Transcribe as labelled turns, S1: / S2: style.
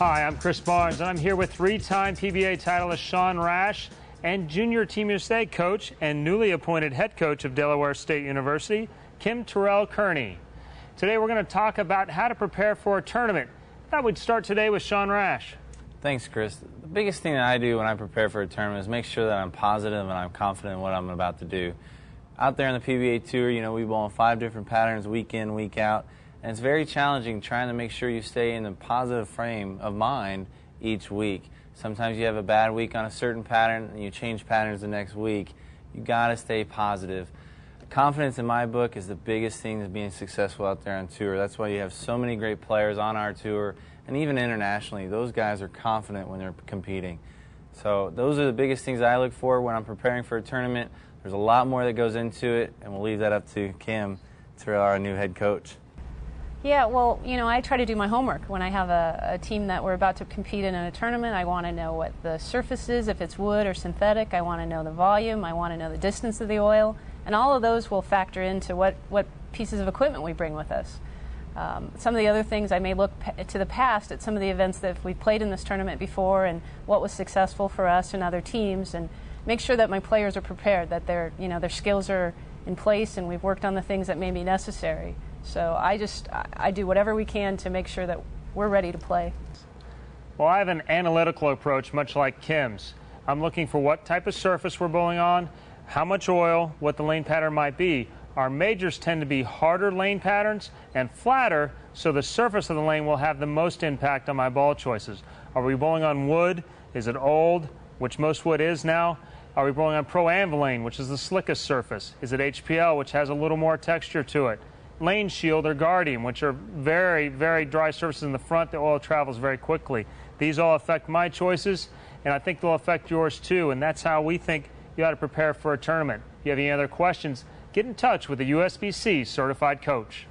S1: Hi, I'm Chris Barnes, and I'm here with three-time PBA titleist Sean Rash and junior Team USA coach and newly appointed head coach of Delaware State University, Kim Terrell Kearney. Today we're going to talk about how to prepare for a tournament. I thought we'd start today with Sean Rash.
S2: Thanks, Chris. The biggest thing that I do when I prepare for a tournament is make sure that I'm positive and I'm confident in what I'm about to do. Out there in the PBA Tour, we bowl in 5 different patterns week in, week out, and it's very challenging trying to make sure you stay in a positive frame of mind each week. Sometimes you have a bad week on a certain pattern and you change patterns the next week. You got to stay positive. Confidence in my book is the biggest thing to being successful out there on tour. That's why you have so many great players on our tour and even internationally. Those guys are confident when they're competing. So those are the biggest things I look for when I'm preparing for a tournament. There's a lot more that goes into it, and we'll leave that up to Kim Terrell, our new head coach.
S3: Yeah, well, I try to do my homework. When I have a team that we're about to compete in a tournament, I want to know what the surface is, if it's wood or synthetic. I want to know the volume. I want to know the distance of the oil. And all of those will factor into what pieces of equipment we bring with us. Some of the other things, I may look to the past at some of the events that we played in this tournament before and what was successful for us and other teams, and make sure that my players are prepared, that their skills are in place and we've worked on the things that may be necessary. So I do whatever we can to make sure that we're ready to play.
S1: Well, I have an analytical approach, much like Kim's. I'm looking for what type of surface we're bowling on, how much oil, what the lane pattern might be. Our majors tend to be harder lane patterns and flatter, so the surface of the lane will have the most impact on my ball choices. Are we bowling on wood? Is it old, which most wood is now? Are we bowling on pro-anvilane, which is the slickest surface? Is it HPL, which has a little more texture to it? Lane Shield or Guardian, which are very, very dry surfaces in the front. The oil travels very quickly. These all affect my choices, and I think they'll affect yours too, and that's how we think you ought to prepare for a tournament. If you have any other questions, get in touch with a USBC certified coach.